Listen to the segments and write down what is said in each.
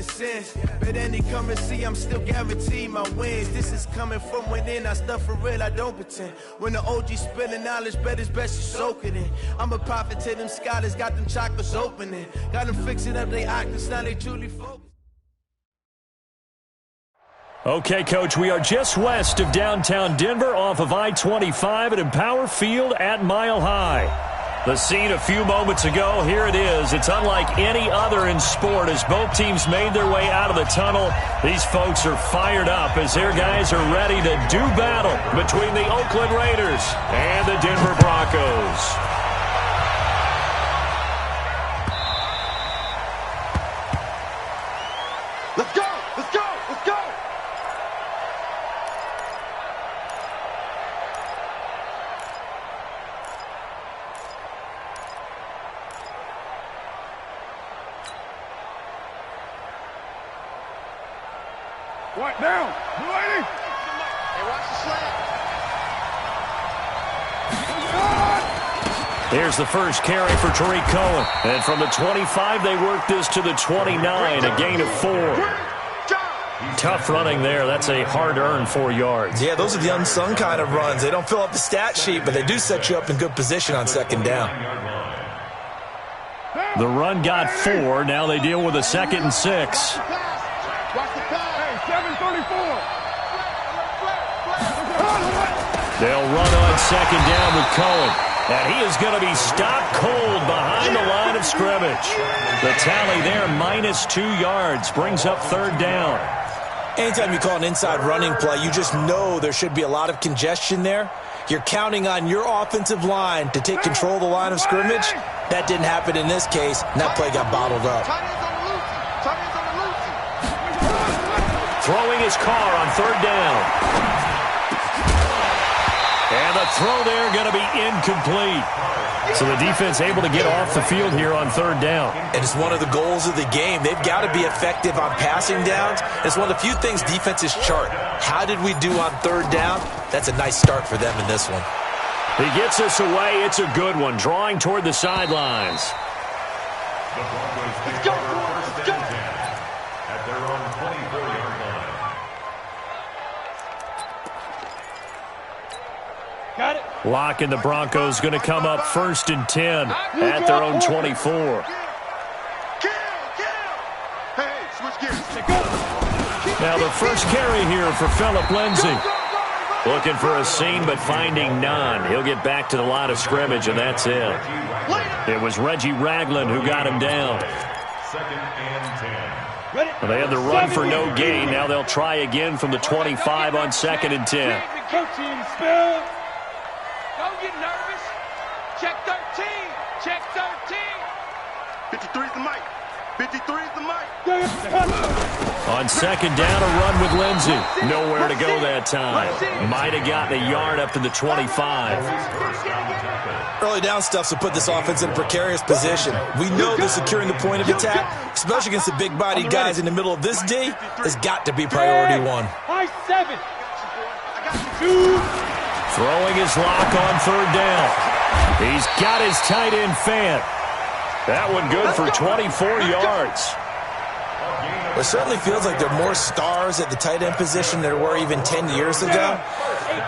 sense. But any come and see, I'm still guaranteed my wins. This is coming from within, I stuff for real, I don't pretend. When the OG spilling knowledge, bet it's best you soak it in. I'm a prophet to them scholars, got them chakras opening. Got them fixing up they octaves, now they truly focus. Okay, Coach, we are just west of downtown Denver off of I-25 at Empower Field at Mile High. The scene a few moments ago, here it is. It's unlike any other in sport as both teams made their way out of the tunnel. These folks are fired up as their guys are ready to do battle between the Oakland Raiders and the Denver Broncos. Let's go! Let's go! Let's go! What down? You ready? Hey, watch the slant. Here's the first carry for Tariq Cohen. And from the 25, they work this to the 29, a gain of 4. Tough running there. That's a hard-earned 4 yards. Yeah, those are the unsung kind of runs. They don't fill up the stat sheet, but they do set you up in good position on second down. The run got 4. Now they deal with a 2nd and 6. They'll run on second down with Cohen. And he is going to be stopped cold behind the line of scrimmage. The tally there, -2 yards, brings up 3rd down. Anytime you call an inside running play, you just know there should be a lot of congestion there. You're counting on your offensive line to take control of the line of scrimmage. That didn't happen in this case, and that play got bottled up. Throwing his car on 3rd down. And the throw there going to be incomplete. So the defense able to get off the field here on 3rd down. And it's one of the goals of the game. They've got to be effective on passing downs. It's one of the few things defenses chart. How did we do on 3rd down? That's a nice start for them in this one. He gets us away. It's a good one. Drawing toward the sidelines. The Broncos take their first and 10 at their own 24-yard line. Got it. Lock and the Broncos going to come up 1st and 10 at their own 24. Now the first carry here for Phillip Lindsay. Looking for a seam, but finding none. He'll get back to the line of scrimmage, and that's it. It was Reggie Ragland who got him down. 2nd and 10. Well, they had the run for no gain. Now they'll try again from the 25 on 2nd and 10. Coaching spell. Don't get nervous. Check 13. Check 13. 53 is the mic. 53 is the mic. On 2nd down, a run with Lindsay. Nowhere to go that time. Might have gotten a yard up to the 25. Early down stuff will put this offense in a precarious position. We know that securing the point of attack, especially against the big-bodied guys in the middle of this D, has got to be priority 1. High 7. Throwing his lock on 3rd down. He's got his tight end fan. That one good for 24 yards. It certainly feels like there are more stars at the tight end position than there were even 10 years ago.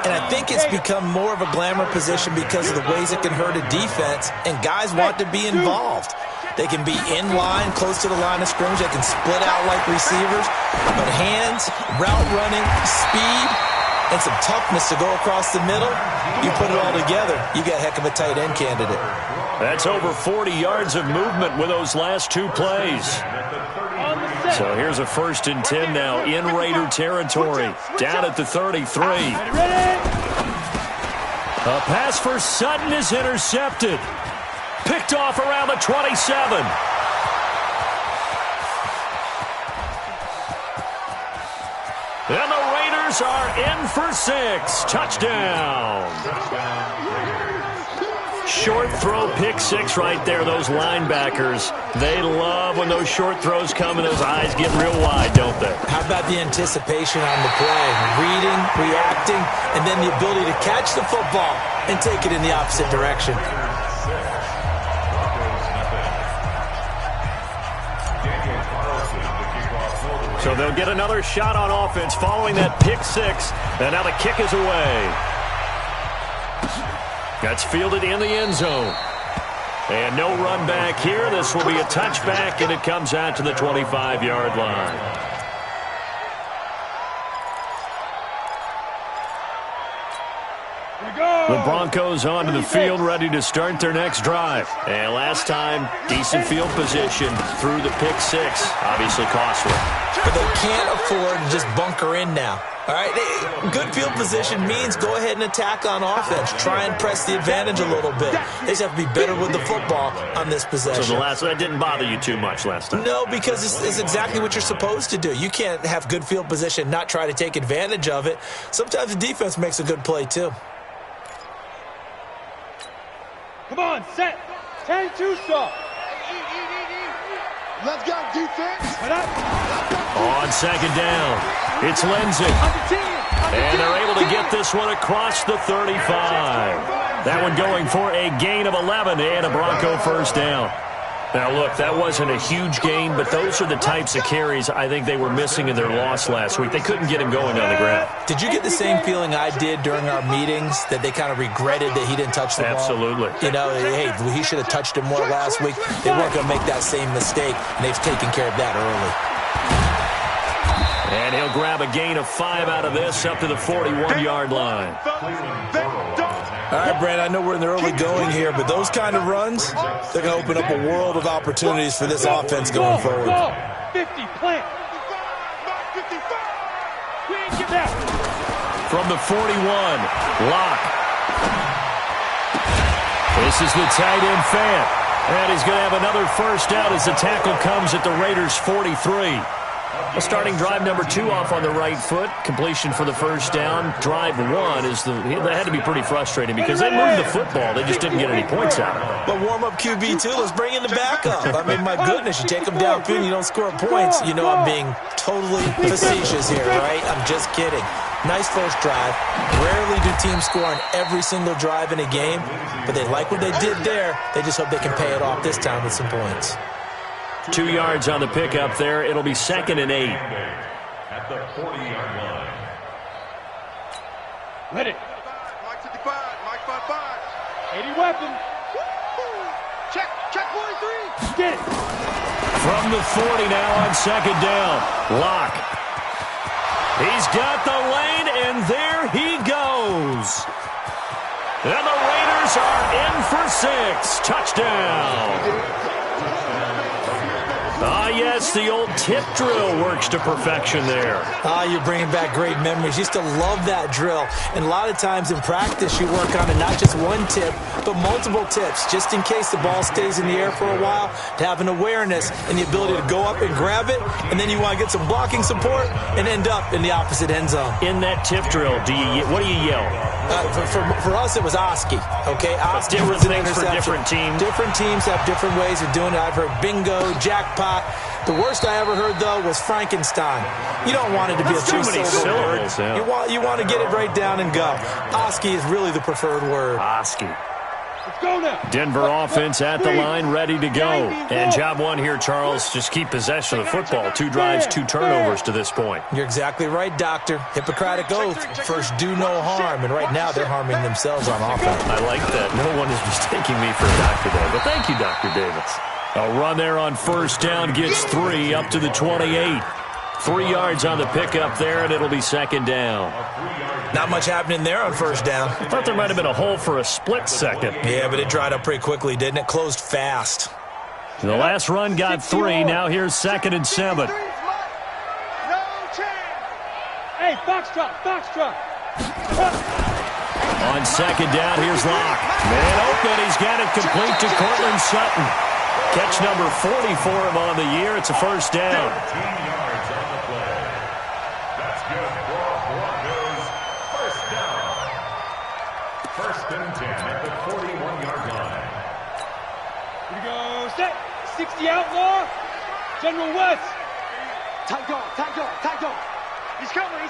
And I think it's become more of a glamour position because of the ways it can hurt a defense, and guys want to be involved. They can be in line, close to the line of scrimmage. They can split out like receivers. But hands, route running, speed, and some toughness to go across the middle, you put it all together, you got a heck of a tight end candidate. That's over 40 yards of movement with those last 2 plays. So here's a 1st and 10 now in Raider territory. Down at the 33. A pass for Sutton is intercepted. Picked off around the 27. And the Raiders are in for 6. Touchdown. Short throw, pick 6 right there. Those linebackers, they love when those short throws come and those eyes get real wide, don't they? How about the anticipation on the play? Reading, reacting, and then the ability to catch the football and take it in the opposite direction. So they'll get another shot on offense following that pick six. And now the kick is away. That's fielded in the end zone. And no run back here. This will be a touchback, and it comes out to the 25-yard line. The Broncos onto the field, ready to start their next drive. And last time, decent field position through the pick six. Obviously costly. But they can't afford to just bunker in now. All right, good field position means go ahead and attack on offense. Try and press the advantage a little bit. They just have to be better with the football on this possession. So that didn't bother you too much last time? No, because it's exactly what you're supposed to do. You can't have good field position and not try to take advantage of it. Sometimes the defense makes a good play, too. Come on, set. 10-2 stop. Let's go, defense. On second down, it's Lindsey. And they're able to get this one across the 35. That one going for a gain of 11 and a Bronco first down. Now, look, that wasn't a huge gain, but those are the types of carries I think they were missing in their loss last week. They couldn't get him going on the ground. Did you get the same feeling I did during our meetings, that they kind of regretted that he didn't touch the ball? Absolutely. You know, hey, he should have touched him more last week. They weren't going to make that same mistake, and they've taken care of that early. And he'll grab a gain of 5 out of this up to the 41-yard line. All right, Brand, I know we're in the early going here, but those kind of runs, they're going to open up a world of opportunities for this offense going forward. 50, plant. We ain't give that. From the 41, Locke. This is the tight end Fant. And he's going to have another first down as the tackle comes at the Raiders' 43. Starting drive number 2 off on the right foot. Completion for the first down. Drive 1 that had to be pretty frustrating because they moved the football. They just didn't get any points out of it. But warm-up QB, too. Let's bring in the backup. I mean, my goodness, you take them downfield and you don't score points. You know I'm being totally facetious here, right? I'm just kidding. Nice first drive. Rarely do teams score on every single drive in a game, but they like what they did there. They just hope they can pay it off this time with some points. 2 yards on the pickup there. It'll be 2nd and 8. At the 40-yard line. Ready. Mike 55, Mike 55. 80 weapon. Check 43. Get it. From the 40 now on second down. Locke. He's got the lane, and there he goes. And the Raiders are in for 6. Touchdown. Yes, the old tip drill works to perfection there. You're bringing back great memories. Used to love that drill. And a lot of times in practice, you work on it, not just one tip, but multiple tips, just in case the ball stays in the air for a while, to have an awareness and the ability to go up and grab it, and then you want to get some blocking support and end up in the opposite end zone. In that tip drill, what do you yell? For us, it was Oski. Okay, Oski different was an things for interception. different teams. Different teams have different ways of doing it. I've heard bingo, jackpot. The worst I ever heard, though, was Frankenstein. You don't want it to be a two-syllable word. Yeah. You want to get it right down and go. Oski is really the preferred word. Oski. Let's go now. Denver offense at the line, ready to go. And job 1 here, Charles, just keep possession of the football. 2 drives, 2 turnovers to this point. You're exactly right, Doctor. Hippocratic oath. First, do no harm. And right now, they're harming themselves on offense. I like that. No one is mistaking me for a doctor there. But thank you, Dr. Davis. A run there on first down gets 3 up to the 28. 3 yards on the pickup there, and it'll be second down. Not much happening there on first down. I thought there might have been a hole for a split second. Yeah, but it dried up pretty quickly, didn't it? Closed fast. The last run got 3. Now here's 2nd and 7. No chance. Hey, foxtrot. On second down, here's Locke. Man open, he's got it complete to Cortland Sutton. Catch number 40 for him on the year. It's a first down. 15 yards on the play. That's good for Broncos. First down. 1st and 10 at the 41-yard line. Here we go. Set. 60 outlaw. General West. Tight dog. He's coming. We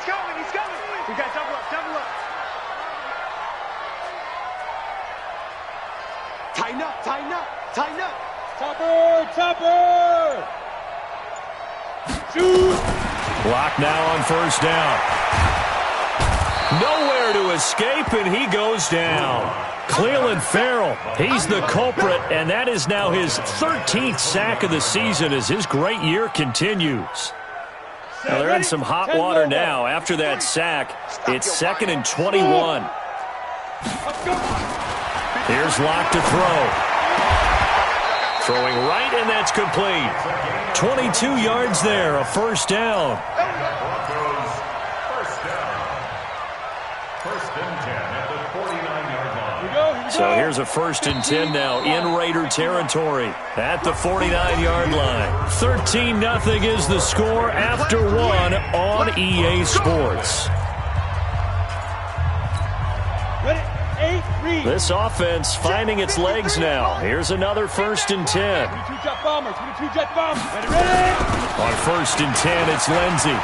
got double up. Tighten up. Topper. Shoot. Block now on first down. Nowhere to escape, and he goes down. Cleveland Farrell, he's the culprit, and that is now his 13th sack of the season as his great year continues. Now they're in some hot water now. After that sack, it's 2nd and 21. Here's Locke to throw. Throwing right, and that's complete. 22 yards there, a first down. Broncos, first down. 1st and 10 at the 49-yard line. So here's a 1st and 10 now in Raider territory at the 49-yard line. 13-0 is the score after 1 on EA Sports. This offense finding its legs now. Here's another 1st and 10. On 1st and 10, it's Lindsey.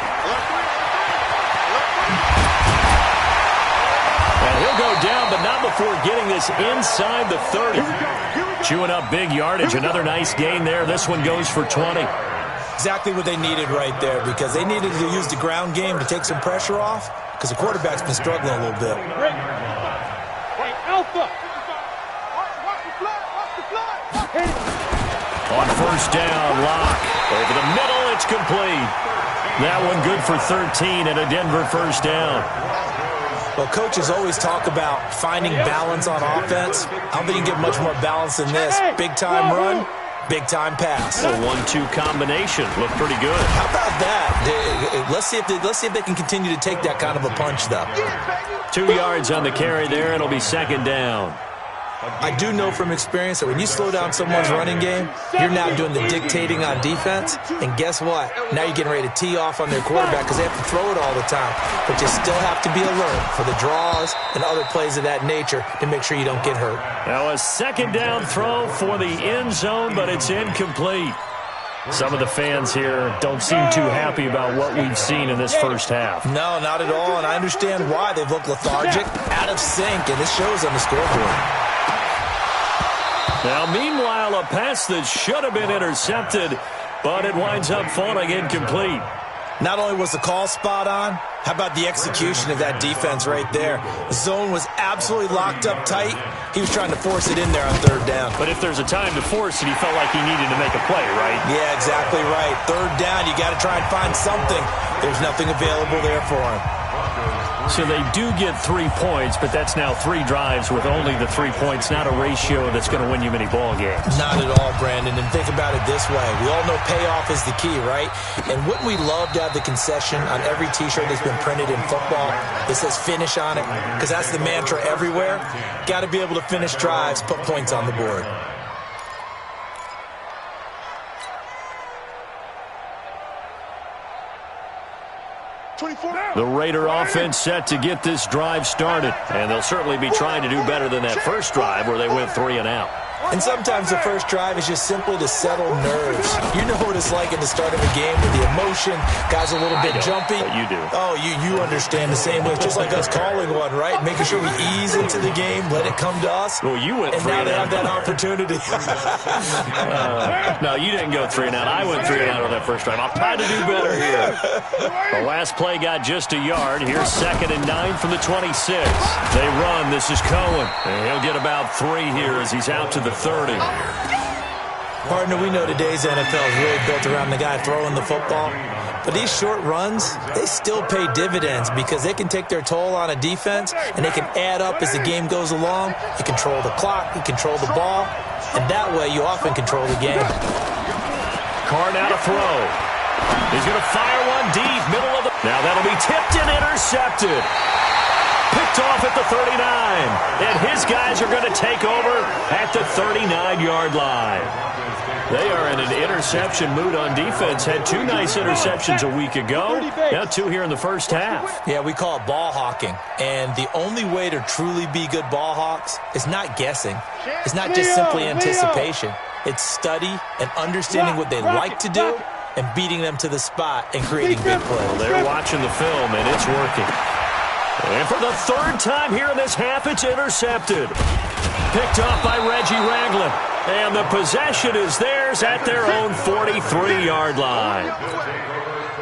And he'll go down, but not before getting this inside the 30. Chewing up big yardage. Another nice gain there. This one goes for 20. Exactly what they needed right there, because they needed to use the ground game to take some pressure off, because the quarterback's been struggling a little bit. On first down, Locke. Over the middle, it's complete. That one good for 13 and a Denver first down. Well, coaches always talk about finding balance on offense. I don't think you can get much more balance than this. Big-time run, big-time pass. A 1-2 combination. Looked pretty good. How about that? Let's see if they can continue to take that kind of a punch, though. 2 yards on the carry there. It'll be 2nd down. I do know from experience that when you slow down someone's running game, you're now doing the dictating on defense. And guess what? Now you're getting ready to tee off on their quarterback because they have to throw it all the time. But you still have to be alert for the draws and other plays of that nature to make sure you don't get hurt. Now a 2nd down throw for the end zone, but it's incomplete. Some of the fans here don't seem too happy about what we've seen in this first half. No, not at all, and I understand why. They've looked lethargic, out of sync, and this shows on the scoreboard. Now, meanwhile, a pass that should have been intercepted, but it winds up falling incomplete. Not only was the call spot on, how about the execution of that defense right there? The zone was absolutely locked up tight. He was trying to force it in there on 3rd down. But if there's a time to force it, he felt like he needed to make a play, right? Yeah, exactly right. 3rd down, you got to try and find something. There's nothing available there for him. So they do get 3 points, but that's now 3 drives with only the 3 points, not a ratio that's going to win you many ball games. Not at all, Brandon. And think about it this way. We all know payoff is the key, right? And wouldn't we love to have the concession on every T-shirt that's been printed in football that says finish on it? Because that's the mantra everywhere. Got to be able to finish drives, put points on the board. The Raider offense set to get this drive started, and they'll certainly be trying to do better than that first drive where they went 3 and out. And sometimes the first drive is just simply to settle nerves. You know what it's like at the start of a game with the emotion. Guys a little bit jumpy. But you do. Oh, you understand the same way. It's just like us calling one, right? Making sure we ease into the game, let it come to us. Well, you went 3 and and now out. they have that opportunity. No, you didn't go 3 and out. I went 3 and out on that first drive. I'll try to do better here. The last play got just a yard. Here's 2nd and 9 from the 26. They run. This is Cohen. And he'll get about 3 here as he's out to the 30. Partner, we know today's NFL is really built around the guy throwing the football. But these short runs, they still pay dividends because they can take their toll on a defense and they can add up as the game goes along. You control the clock, you control the ball, and that way you often control the game. Carr now to throw. He's going to fire one deep, middle of the... Now that'll be tipped and intercepted. Picked off at the 39. And his guys are going to take over at the 39-yard line. They are in an interception mood on defense. Had 2 nice interceptions a week ago. Now 2 here in the first half. Yeah, we call it ball hawking. And the only way to truly be good ball hawks is not guessing. It's not just simply anticipation. It's study and understanding what they like to do and beating them to the spot and creating big plays. Well, they're watching the film, and it's working. And for the 3rd time here in this half, it's intercepted. Picked off by Reggie Ragland. And the possession is theirs at their own 43-yard line.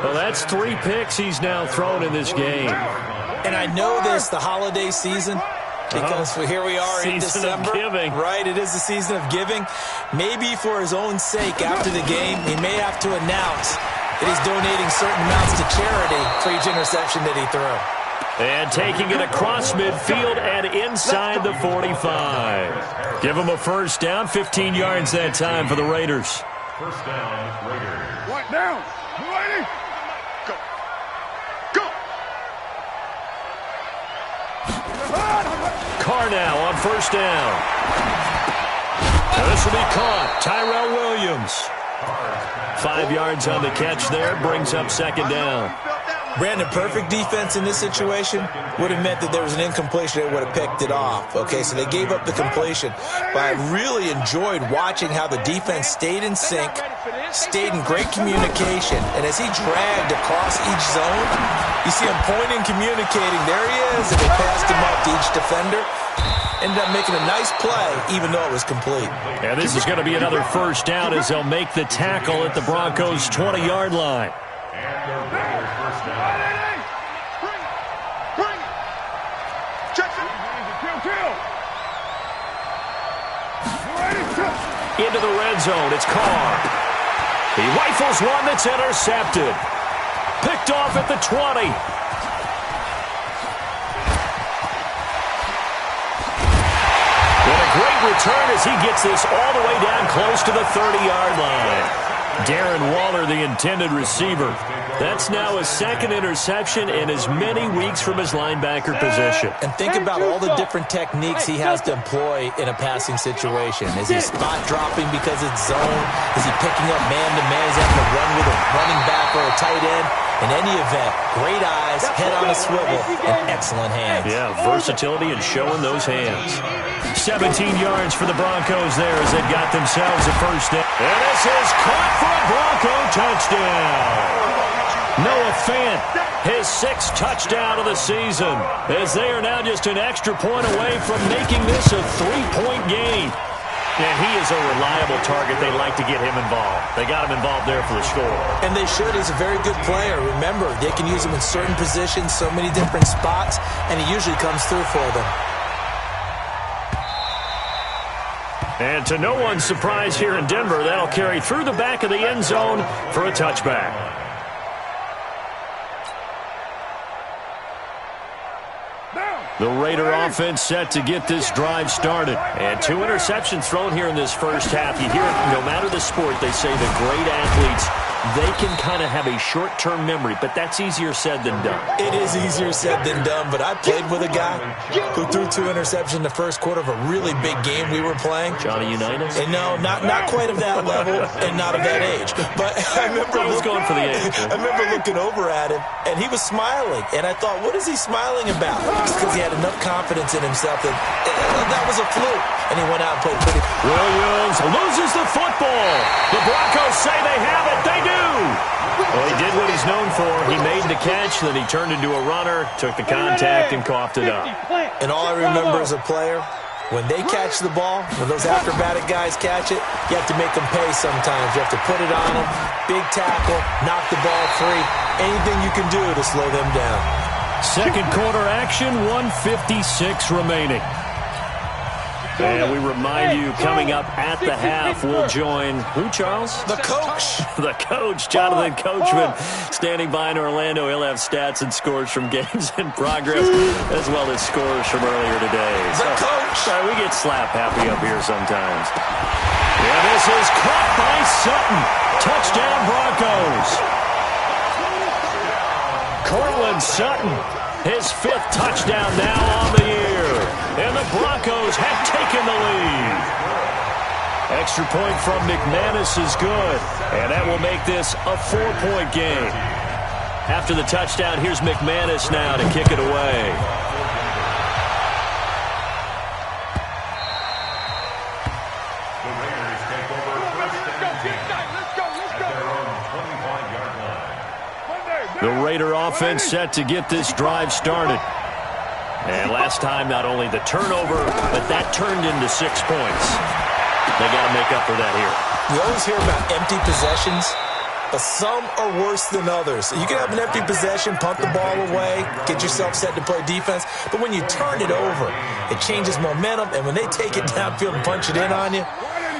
Well, that's 3 picks he's now thrown in this game. And I know this, the holiday season, because here we are in December. Season of giving. Right, it is the season of giving. Maybe for his own sake, after the game, he may have to announce that he's donating certain amounts to charity for each interception that he threw. And taking it across midfield and inside the 45. Give him a first down, 15 yards that time for the Raiders. First down, Raiders. One down. Ready? Go. Go. Carr now on first down. This will be caught. Tyrell Williams. 5 yards on the catch there. Brings up second down. Brandon, perfect defense in this situation would have meant that there was an incompletion. They would have picked it off. Okay, so they gave up the completion. But I really enjoyed watching how the defense stayed in sync, stayed in great communication. And as he dragged across each zone, you see him pointing, communicating. There he is. And they passed him up to each defender. Ended up making a nice play, even though it was complete. And this is going to be another first down as they'll make the tackle at the Broncos' 20-yard line. And the Raiders first down. Bring it. Jackson. Kill. Into the red zone, it's Carr. He rifles one that's intercepted. Picked off at the 20. What a great return as he gets this all the way down close to the 30-yard line. Darren Waller, the intended receiver. That's now his second interception in as many weeks from his linebacker position. And think about all the different techniques he has to employ in a passing situation. Is he spot dropping because it's zone? Is he picking up man-to-man? Is he having to run with a running back or a tight end? In any event, great eyes, head on a swivel, and excellent hands. Yeah, versatility and showing those hands. 17 yards for the Broncos there as they've got themselves a first down. And this is caught for a Bronco touchdown. Noah Fant, his 6th touchdown of the season, as they are now just an extra point away from making this a 3-point game. And he is a reliable target. They like to get him involved. They got him involved there for the score. And they should. He's a very good player. Remember, they can use him in certain positions, so many different spots, and he usually comes through for them. And to no one's surprise here in Denver, that'll carry through the back of the end zone for a touchback. The Raider offense set to get this drive started. And 2 interceptions thrown here in this first half. You hear it, no matter the sport, they say the great athletes, they can kind of have a short-term memory, but that's easier said than done. It is easier said than done, but I played with a guy who threw 2 interceptions in the first quarter of a really big game we were playing. Johnny Unitas? And no, not quite of that level and not of that age. But I remember going for the age. I remember looking over at him, and he was smiling. And I thought, what is he smiling about? Just because he had enough confidence in himself that that was a fluke. And he went out and played pretty. Williams loses the football. The Broncos say they have it. They do. Well, he did what he's known for. He made the catch, then he turned into a runner, took the contact, and coughed it up. And all I remember as a player, when they catch the ball, when those acrobatic guys catch it, you have to make them pay sometimes. You have to put it on them, big tackle, knock the ball free. Anything you can do to slow them down. Second quarter action, 1:56 remaining. And we remind you, coming up at the half, we'll join who, Charles? The coach. The coach, Jonathan Coachman, standing by in Orlando. He'll have stats and scores from games in progress, as well as scores from earlier today. The coach. Sorry, we get slap happy up here sometimes. Yeah, this is caught by Sutton. Touchdown, Broncos. Cortland Sutton, his 5th touchdown now on the year. And the Broncos have taken the lead. Extra point from McManus is good. And that will make this a 4-point game. After the touchdown, here's McManus now to kick it away. The Raiders take over first and 10 at their own 25-yard line. The Raider offense set to get this drive started. And last time, not only the turnover, but that turned into 6 points. They got to make up for that here. You always hear about empty possessions. but some are worse than others. You can have an empty possession, punt the ball away, get yourself set to play defense, but when you turn it over, it changes momentum, and when they take it downfield and punch it in on you,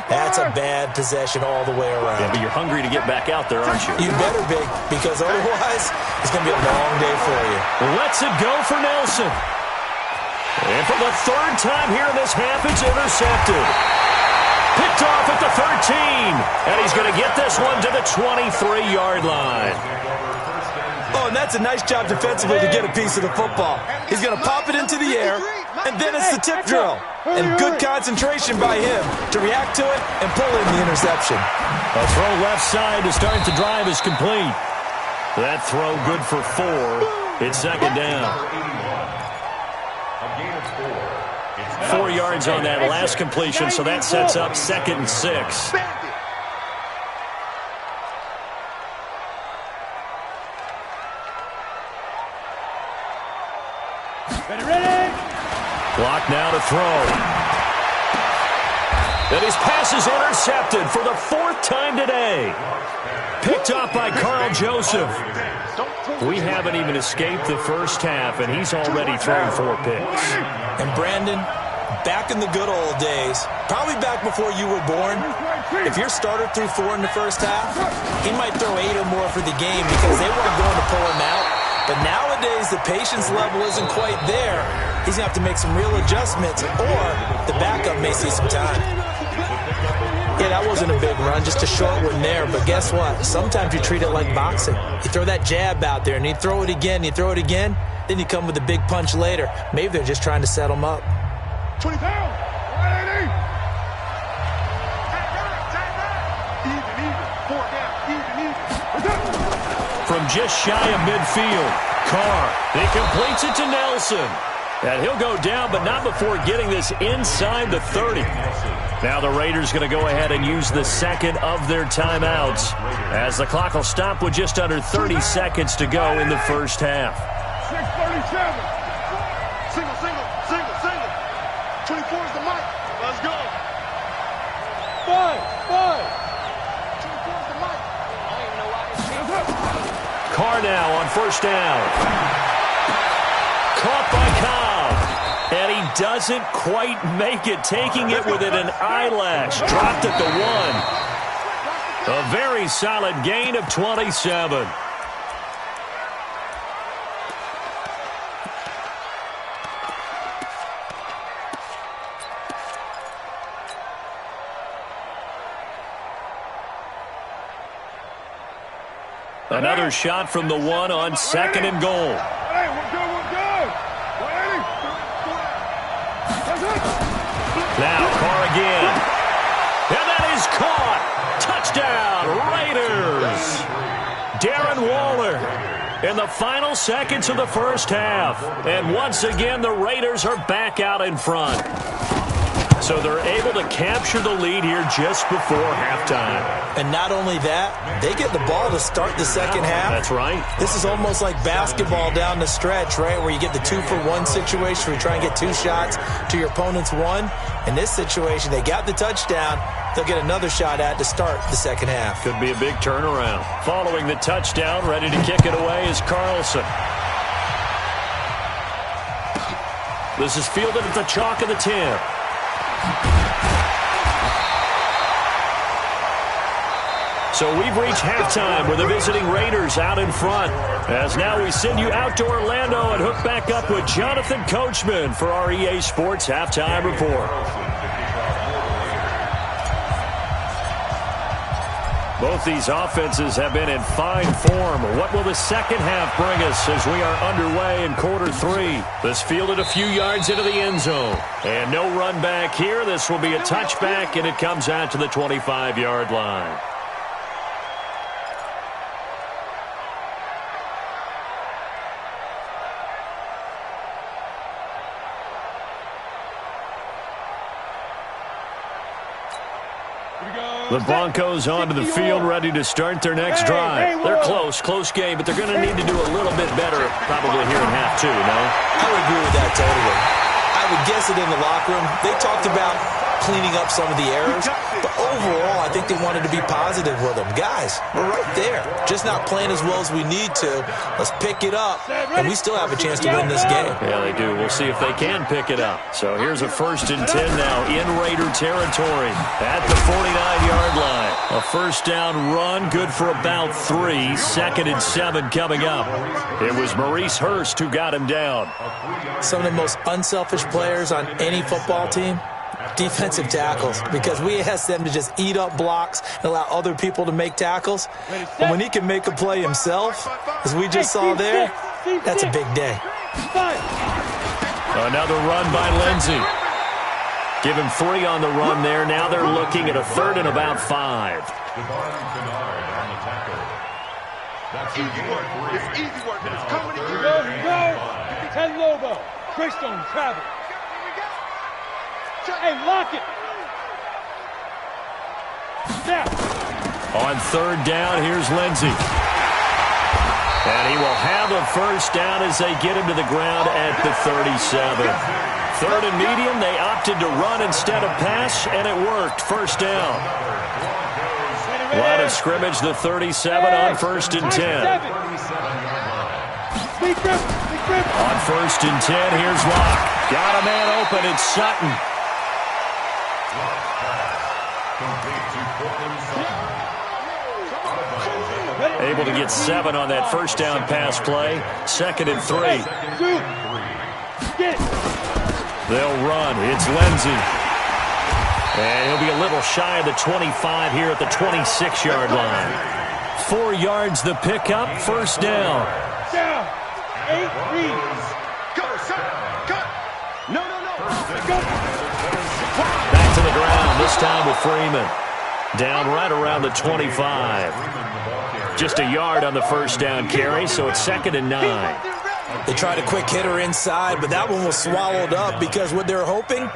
that's a bad possession all the way around. Yeah, but you're hungry to get back out there, aren't you? You better be, because otherwise, it's going to be a long day for you. Lets it go for Nelson. And for the third time here in this half, it's intercepted. Picked off at the 13. And he's going to get this one to the 23-yard line. Oh, and that's a nice job defensively to get a piece of the football. He's going to pop it into the air, and then it's the tip drill. And good concentration by him to react to it and pull in the interception. A throw left side to start the drive is complete. That throw good for 4. It's second down. 4 yards on that last completion, so that sets up 2nd and 6. Ready. Clock now to throw. And his pass is intercepted for the 4th time today. Picked up by Carl Joseph. We haven't even escaped the first half, and he's already thrown 4 picks. And Brandon, back in the good old days, probably back before you were born, if your starter threw 4 in the first half, he might throw 8 or more for the game because they weren't going to pull him out. But nowadays, the patience level isn't quite there. He's going to have to make some real adjustments, or the backup may see some time. Yeah, that wasn't a big run, just a short one there. But guess what? Sometimes you treat it like boxing. You throw that jab out there, and you throw it again, then you come with a big punch later. Maybe they're just trying to set him up. 20 pounds. 180. Even. 4 down. Even. From just shy of midfield, Carr, he completes it to Nelson. And he'll go down, but not before getting this inside the 30. Now the Raiders going to go ahead and use the second of their timeouts, as the clock will stop with just under 30 seconds to go in the first half. 6:37. Single. 24 is the mic. Let's go. 5. 24 is the mic. I don't even know why this is. Carr now on first down. Caught by Cobb. And he doesn't quite make it, taking it within an eyelash. Dropped at the 1. A very solid gain of 27. Another shot from the 1 on 2nd and goal. Hey, we're good. 180. Now Carr again. And that is caught. Touchdown, Raiders. Darren Waller in the final seconds of the first half. And once again, the Raiders are back out in front. So they're able to capture the lead here just before halftime. And not only that, they get the ball to start the second half. That's right. This is almost like basketball down the stretch, right, where you get the 2-for-1 situation where you try and get 2 shots to your opponent's 1. In this situation, they got the touchdown. They'll get another shot at to start the second half. Could be a big turnaround. Following the touchdown, ready to kick it away is Carlson. This is fielded at the chalk of the 10. So we've reached halftime with the visiting Raiders out in front. As now we send you out to Orlando and hook back up with Jonathan Coachman for our EA Sports Halftime Report. Both these offenses have been in fine form. What will the second half bring us as we are underway in quarter 3? This fielded a few yards into the end zone. And no run back here. This will be a touchback, and it comes out to the 25-yard line. The Broncos onto the field, ready to start their next drive. They're close game, but they're going to need to do a little bit better probably here in half 2, no? I would agree with that totally. I would guess it in the locker room. They talked about cleaning up some of the errors. But overall, I think they wanted to be positive with them. Guys, we're right there. Just not playing as well as we need to. Let's pick it up, and we still have a chance to win this game. Yeah, they do. We'll see if they can pick it up. So here's a 1st and 10 now in Raider territory at the 49-yard line. A first down run, good for about 3. 2nd and 7 coming up. It was Maurice Hurst who got him down. Some of the most unselfish players on any football team, defensive tackles, because we ask them to just eat up blocks and allow other people to make tackles. And when he can make a play himself, as we just saw there, that's a big day. Another run by Lindsey. Give him 3 on the run there. Now they're looking at a 3rd and about 5. That's easy work. It's easy work. It's coming to you. Here we go. 10 Lobo. Greystone travel. Hey, lock it. Snap. On 3rd down, here's Lindsey. And he will have a first down as they get him to the ground at the 37. 3rd and medium, they opted to run instead of pass, and it worked. First down. Line of scrimmage, the 37 on 1st and 10. On 1st and 10, here's Locke. Got a man open, it's Sutton. Able to get 7 on that first down pass play. 2nd and 3. They'll run. It's Lindsey. And he'll be a little shy of the 25 here at the 26-yard line. 4 yards the pickup. First down. Down. 8 reads. Cut. No. Back to the ground, this time with Freeman. Down right around the 25. Just a yard on the first down carry, so it's 2nd and 9. They tried a quick hitter inside, but that one was swallowed up because what they're hoping,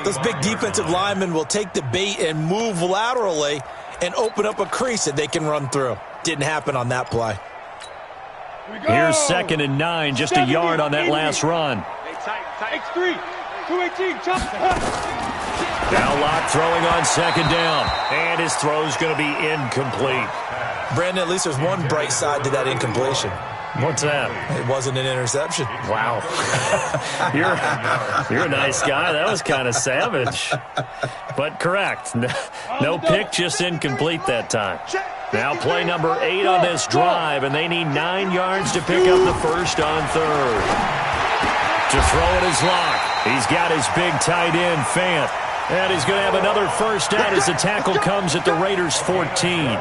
those big defensive linemen will take the bait and move laterally and open up a crease that they can run through. Didn't happen on that play. Here's 2nd and 9, just a yard on that last run. X3, 218, chop. Now Locke throwing on 2nd down, and his throw's going to be incomplete. Brandon, at least there's one bright side to that incompletion. What's that? It wasn't an interception. Wow. You're a nice guy. That was kind of savage. But correct. No pick, just incomplete that time. Now play number 8 on this drive, and they need 9 yards to pick up the first on 3rd. To throw it is Locke. He's got his big tight end, Fant. And he's going to have another first down as the tackle comes at the Raiders' 14.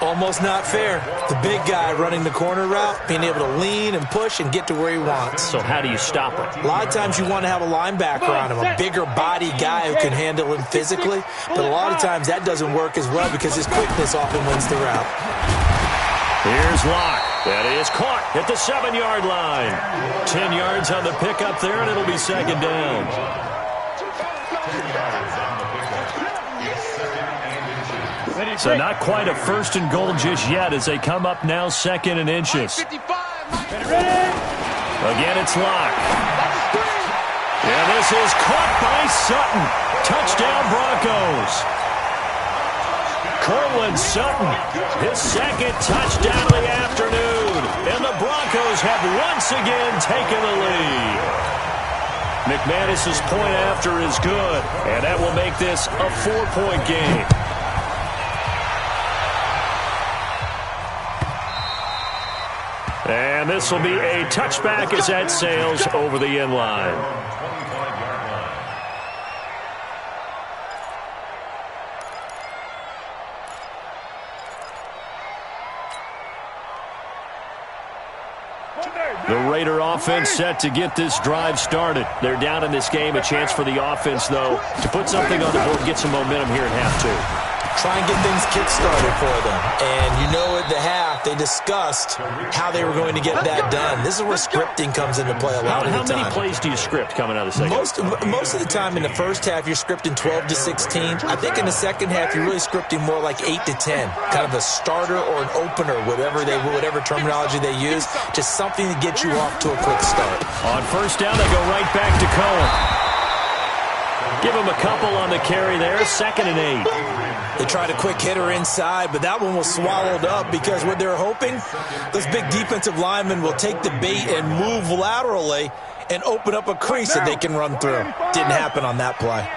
Almost not fair. The big guy running the corner route, being able to lean and push and get to where he wants. So how do you stop it? A lot of times you want to have a linebacker on him, a bigger body guy who can handle him physically. But a lot of times that doesn't work as well because his quickness often wins the route. Here's Locke. That is caught at the 7-yard line. 10 yards on the pickup there, and it'll be 2nd down. So not quite a 1st and goal just yet as they come up now 2nd and inches. Again, it's Locke. And this is caught by Sutton. Touchdown, Broncos. Cortland Sutton, his 2nd touchdown of the afternoon. And the Broncos have once again taken the lead. McManus's point after is good, and that will make this a 4-point game. And this will be a touchback as that sails over the end line. The Raider offense set to get this drive started. They're down in this game. A chance for the offense, though, to put something on the board, get some momentum here at half 2. Try and get things kick-started for them. And you know at the half, they discussed how they were going to get that done. This is where scripting comes into play a lot of the time. How many plays do you script coming out of the second? Most of the time in the first half, you're scripting 12 to 16. I think in the second half, you're really scripting more like 8 to 10. Kind of a starter or an opener, whatever terminology they use. Just something to get you off to a quick start. On first down, they go right back to Cohen. Give him a couple on the carry there, 2nd and 8. They tried a quick hitter inside, but that one was swallowed up because what they're hoping, those big defensive linemen will take the bait and move laterally and open up a crease that they can run through. Didn't happen on that play.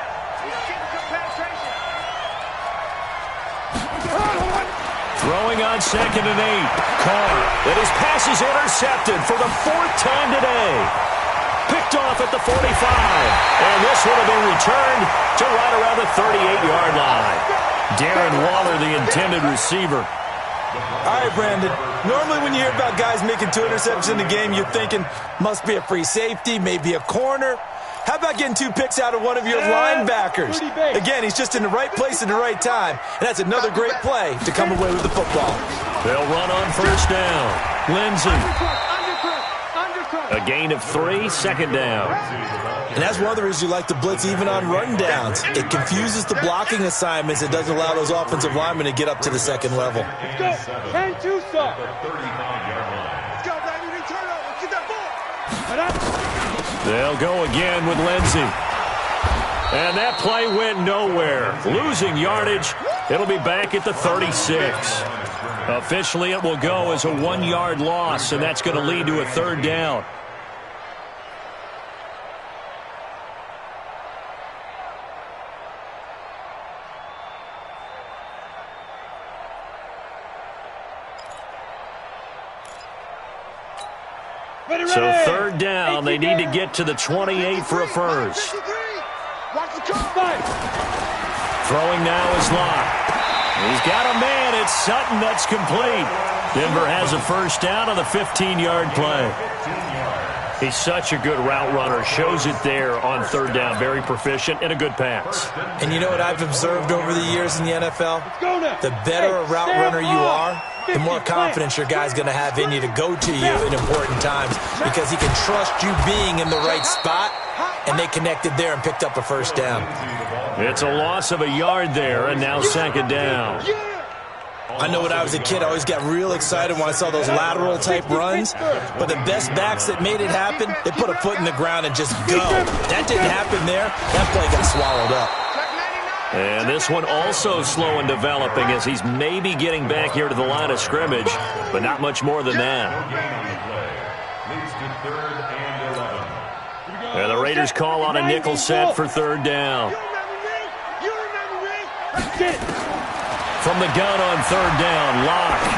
Throwing on 2nd and 8. Carr, and his pass is intercepted for the 4th time today. Picked off at the 45. And this would have been returned to right around the 38-yard line. Darren Waller, the intended receiver. All right, Brandon. Normally when you hear about guys making 2 interceptions in the game, you're thinking, must be a free safety, maybe a corner. How about getting 2 picks out of one of your linebackers? Again, he's just in the right place at the right time, and that's another great play to come away with the football. They'll run on 1st down. Lindsey. A gain of 3, 2nd down. And that's one of the reasons you like to blitz even on rundowns. It confuses the blocking assignments. It doesn't allow those offensive linemen to get up to the 2nd level. Let's go. 10-2, sir. Let's go, baby. We turn over. Get that ball. They'll go again with Lindsey. And that play went nowhere. Losing yardage. It'll be back at the 36. Officially, it will go as a 1-yard loss, and that's going to lead to a 3rd down. So 3rd down, they need to get to the 28 for a first. Throwing now is Locke. He's got a man. It's Sutton. That's complete. Denver has a first down on the 15-yard play. He's such a good route runner. Shows it there on 3rd down. Very proficient and a good pass. And you know what I've observed over the years in the NFL? The better a route runner you are, the more confidence your guy's going to have in you to go to you in important times because he can trust you being in the right spot, and they connected there and picked up a first down. It's a loss of a yard there, and now 2nd down. I know when I was a kid, I always got real excited when I saw those lateral-type runs, but the best backs that made it happen, they put a foot in the ground and just go. That didn't happen there. That play got swallowed up. And this one also slow and developing as he's maybe getting back here to the line of scrimmage, but not much more than that. And the Raiders call on a nickel set for 3rd down. From the gun on 3rd down, Locke.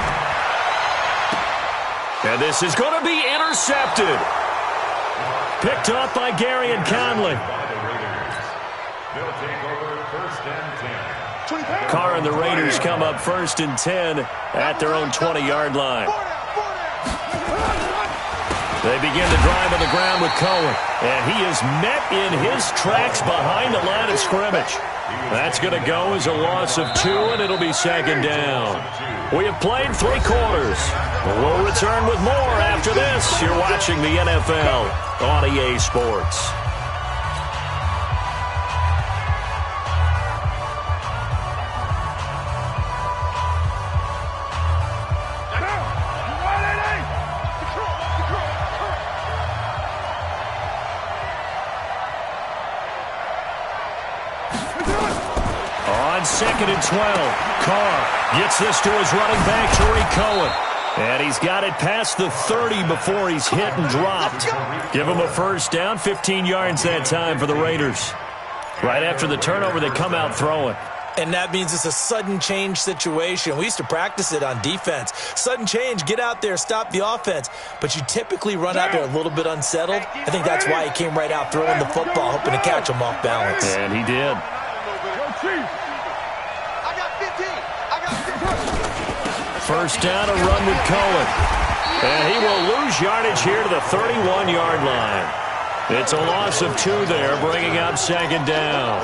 And this is going to be intercepted. Picked up by Gary and Conley. Carr and the Raiders come up 1st and 10 at their own 20-yard line. They begin to drive on the ground with Cohen. And he is met in his tracks behind the line of scrimmage. That's going to go as a loss of 2, and it'll be 2nd down. We have played 3 quarters. We'll return with more after this. You're watching the NFL on EA Sports. On 2nd and 12, Carr gets this to his running back, Tariq Cohen. And he's got it past the 30 before he's hit and dropped. Give him a first down, 15 yards that time for the Raiders. Right after the turnover, they come out throwing. And that means it's a sudden change situation. We used to practice it on defense. Sudden change, get out there, stop the offense. But you typically run out there a little bit unsettled. I think that's why he came right out throwing the football, hoping to catch him off balance. And he did. First down, a run with Cohen. And he will lose yardage here to the 31-yard line. It's a loss of 2 there, bringing up 2nd down.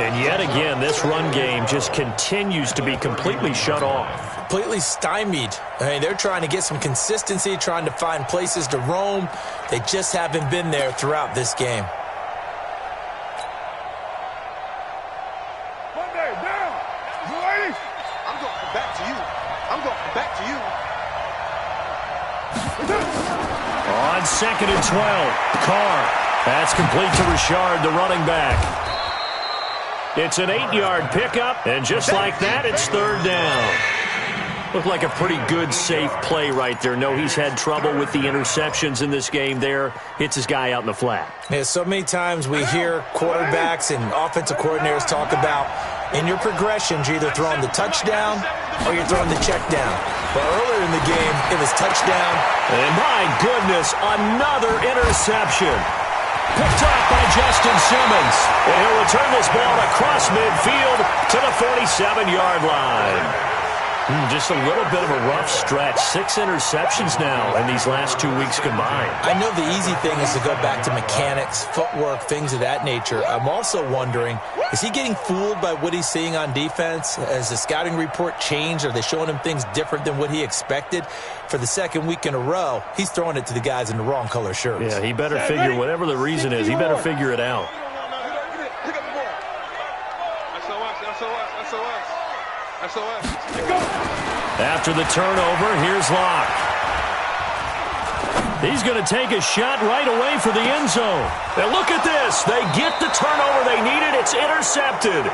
And yet again, this run game just continues to be completely shut off. Completely stymied. I mean, they're trying to get some consistency, trying to find places to roam. They just haven't been there throughout this game. On 2nd and 12, Carr. That's complete to Richard, the running back. It's an 8-yard pickup, and just like that, it's third down. Looked like a pretty good, safe play right there. No, he's had trouble with the interceptions in this game there. Hits his guy out in the flat. Yeah, so many times we hear quarterbacks and offensive coordinators talk about in your progressions, you're either throwing the touchdown or you're throwing the check down. But earlier in the game, it was touchdown. And my goodness, another interception. Picked off by Justin Simmons. And he'll return this ball across midfield to the 47-yard line. Just a little bit of a rough stretch. 6 interceptions now in these last 2 weeks combined. I know the easy thing is to go back to mechanics, footwork, things of that nature. I'm also wondering, is he getting fooled by what he's seeing on defense? Has the scouting report changed? Are they showing him things different than what he expected? For the second week in a row, he's throwing it to the guys in the wrong color shirts. Yeah, he better figure, whatever the reason is, he better figure it out. After the turnover, here's Locke. He's going to take a shot right away for the end zone. And look at this. They get the turnover they needed. It's intercepted.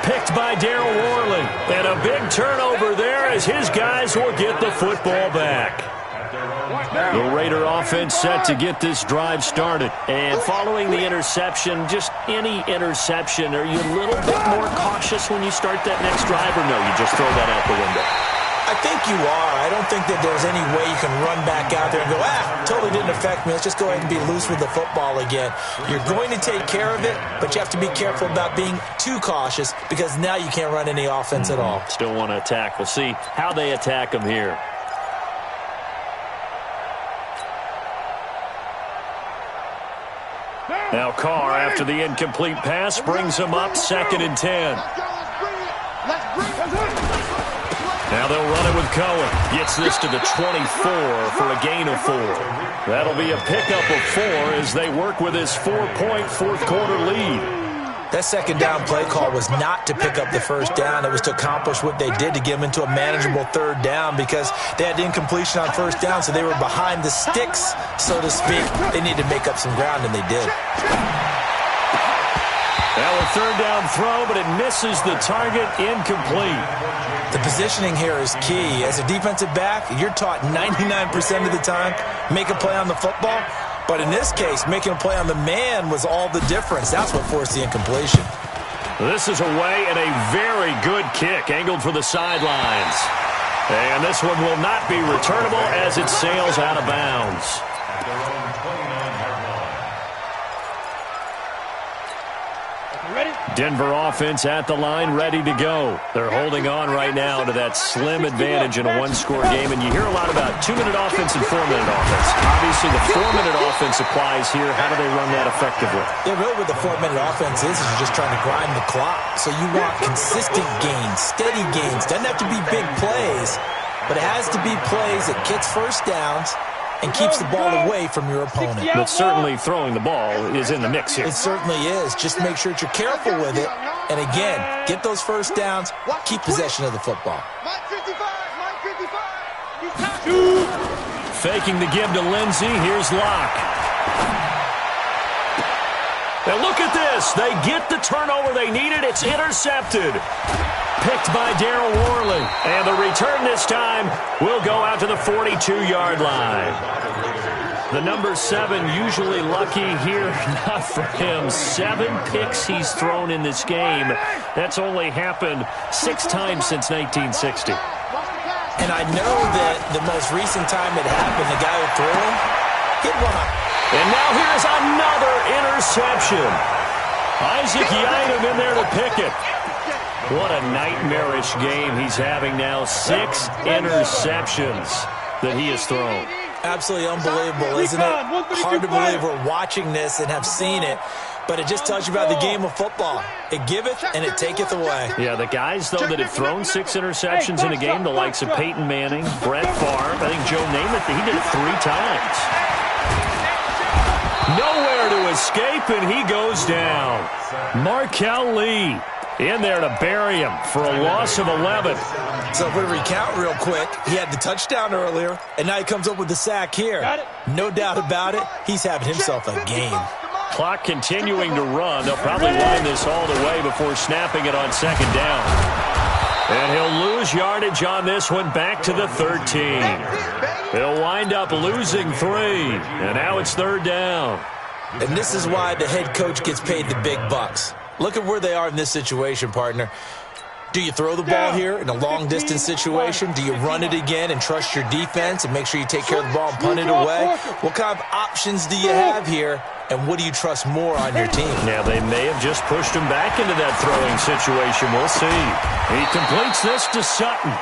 Picked by Daryl Worley. And a big turnover there as his guys will get the football back. The Raider offense set to get this drive started. And following the interception, just any interception, are you a little bit more cautious when you start that next drive, or no, you just throw that out the window? I think you are. I don't think that there's any way you can run back out there and go, totally didn't affect me. Let's just go ahead and be loose with the football again. You're going to take care of it, but you have to be careful about being too cautious because now you can't run any offense at all. Still want to attack. We'll see how they attack them here. Now Carr, after the incomplete pass, brings him up 2nd and 10. Now they'll run it with Cohen. Gets this to the 24 for a gain of 4. That'll be a pickup of 4 as they work with his 4-point fourth-quarter lead. That second down play call was not to pick up the first down. It was to accomplish what they did to get them into a manageable third down because they had incompletion on first down, so they were behind the sticks, so to speak. They needed to make up some ground, and they did. Now a third down throw, but it misses the target, incomplete. The positioning here is key. As a defensive back, you're taught 99% of the time, make a play on the football. But in this case, making a play on the man was all the difference. That's what forced the incompletion. This is away and a very good kick, angled for the sidelines. And this one will not be returnable as it sails out of bounds. Denver offense at the line, ready to go. They're holding on right now to that slim advantage in a one-score game. And you hear a lot about 2-minute offense and 4-minute offense. Obviously, the 4-minute offense applies here. How do they run that effectively? Yeah, really what the 4-minute offense is you're just trying to grind the clock. So you want consistent gains, steady gains. Doesn't have to be big plays, but it has to be plays that gets first downs and keeps the ball away from your opponent. But certainly throwing the ball is in the mix here. It certainly is. Just make sure that you're careful with it. And again, get those first downs, keep possession of the football. Faking the give to Lindsey. Here's Locke. Now look at this. They get the turnover they needed. It's intercepted. Picked by Daryl Worley. And the return this time will go out to the 42-yard line. The number 7 usually lucky here. Not for him. 7 picks he's thrown in this game. That's only happened 6 times since 1960. And I know that the most recent time it happened, the guy who threw him hit one up. And now here's another interception. Isaac Yiadom in there to pick it. What a nightmarish game he's having now. 6 interceptions that he has thrown. Absolutely unbelievable, isn't it? Hard to believe we're watching this and have seen it, but it just tells you about the game of football. It giveth and it taketh away. Yeah, the guys, though, that have thrown 6 interceptions in a game, the likes of Peyton Manning, Brett Favre, I think Joe Namath, he did it 3 times. Nowhere to escape, and he goes down. Markel Lee in there to bury him for a loss of 11. So if we recount real quick, he had the touchdown earlier, and now he comes up with the sack here. No doubt about it, he's having himself a game. Clock continuing to run. They'll probably wind this all the way before snapping it on second down. And he'll lose yardage on this one back to the 13. He'll wind up losing 3. And now it's third down. And this is why the head coach gets paid the big bucks. Look at where they are in this situation, partner. Do you throw the ball here in a long-distance situation? Do you run it again and trust your defense and make sure you take care of the ball and punt it away? What kind of options do you have here, and what do you trust more on your team? Now, they may have just pushed him back into that throwing situation. We'll see. He completes this to Sutton,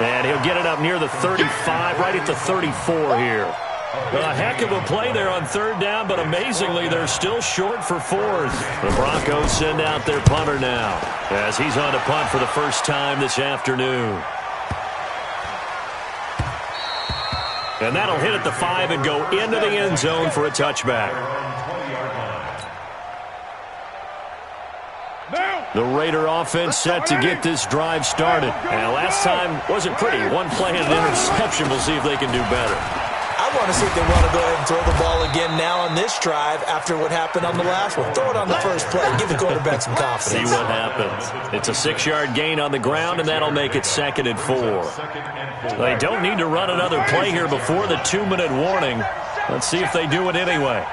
and he'll get it up near the 35, right at the 34 here. A heck of a play there on third down, but amazingly, they're still short for fourth. The Broncos send out their punter now, as he's on to punt for the first time this afternoon. And that'll hit at the 5 and go into the end zone for a touchback. The Raider offense set to get this drive started. And last time wasn't pretty. One play and an interception. We'll see if they can do better. I want to see if they want to go ahead and throw the ball again now on this drive after what happened on the last one. Throw it on the first play. Give the quarterback some confidence. See what happens. It's a 6-yard gain on the ground, and that'll make it 2nd and 4. They don't need to run another play here before the 2-minute warning. Let's see if they do it anyway.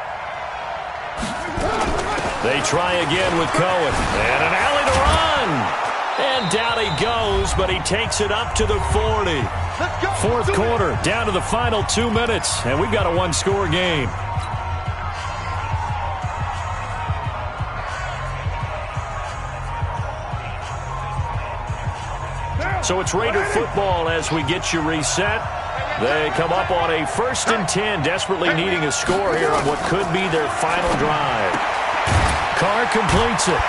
They try again with Cohen. And an alley to run. And down he goes, but he takes it up to the 40. Fourth quarter, down to the final 2 minutes, and we've got a 1-score game. So it's Raider football as we get you reset. They come up on a 1st and 10, desperately needing a score here on what could be their final drive. Carr completes it.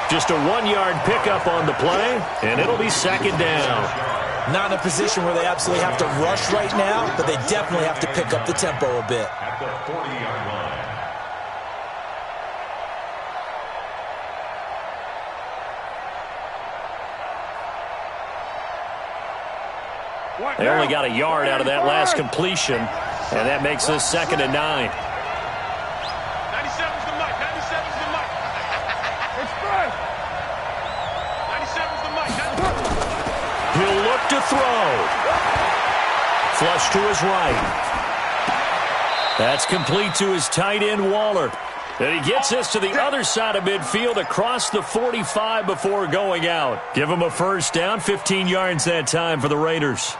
Just a 1-yard pickup on the play, and it'll be 2nd down. Not in a position where they absolutely have to rush right now, but they definitely have to pick up the tempo a bit. At the 40-yard line. They only got a yard out of that last completion, and that makes this 2nd and 9. He'll look to throw. Flush to his right. That's complete to his tight end, Waller. And he gets this to the other side of midfield across the 45 before going out. Give him a first down, 15 yards that time for the Raiders.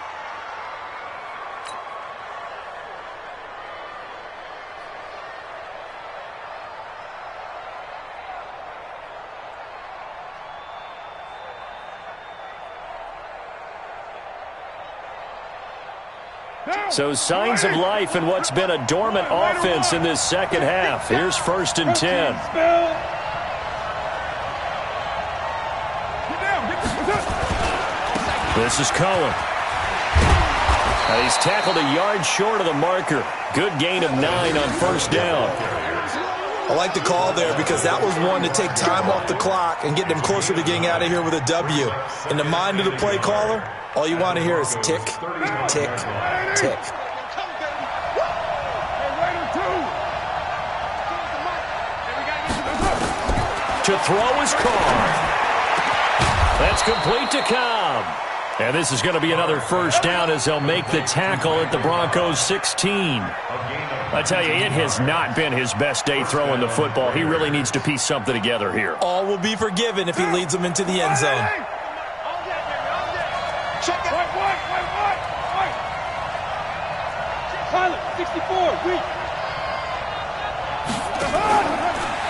So signs of life in what's been a dormant offense in this second half. Here's 1st and 10. This is Cohen. He's tackled a yard short of the marker. Good gain of 9 on 1st down. I like the call there because that was one to take time off the clock and get them closer to getting out of here with a W. In the mind of the play caller, all you want to hear is tick, tick, tick. To throw is Carr. That's complete to Cobb. And this is going to be another first down as they'll make the tackle at the Broncos 16. I tell you, it has not been his best day throwing the football. He really needs to piece something together here. All will be forgiven if he leads them into the end zone.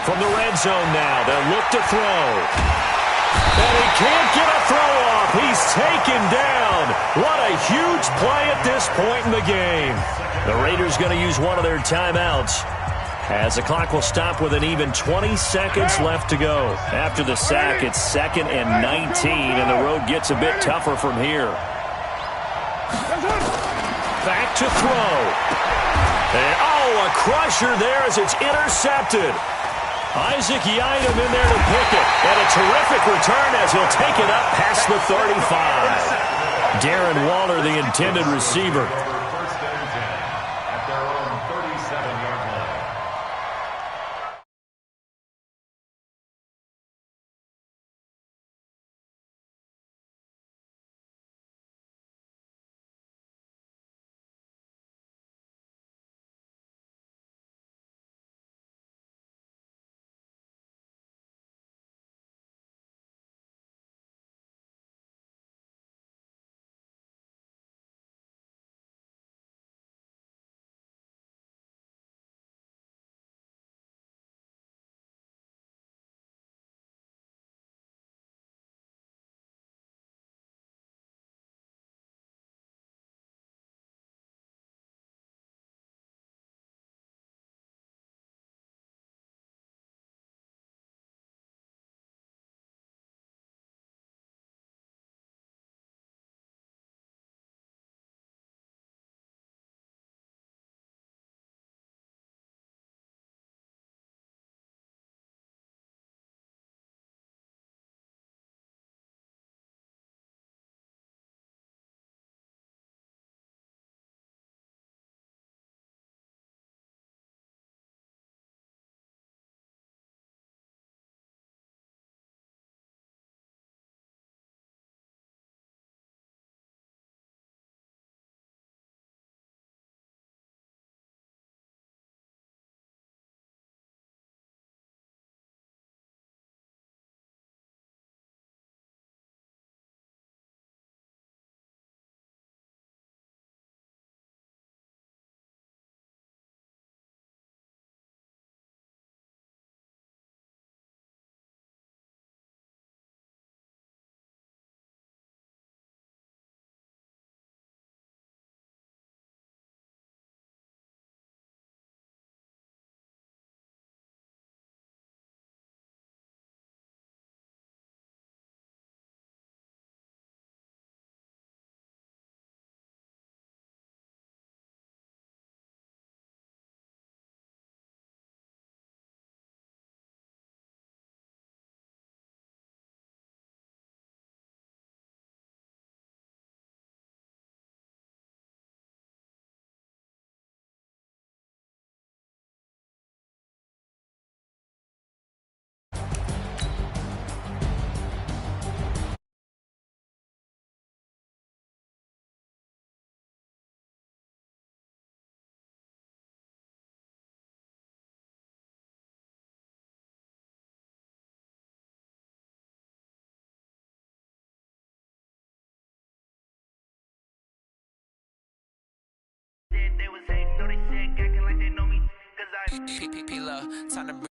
From the red zone now, they'll look to throw. And he can't get a throw off. He's taken down. What a huge play at this point in the game. The Raiders going to use one of their timeouts as the clock will stop with an even 20 seconds left to go. After the sack, it's 2nd and 19, and the road gets a bit tougher from here. Back to throw. And, oh, a crusher there as it's intercepted. Isaac Yiadom in there to pick it. And a terrific return as he'll take it up past the 35. Darren Waller, the intended receiver. P-P-P-Love, time to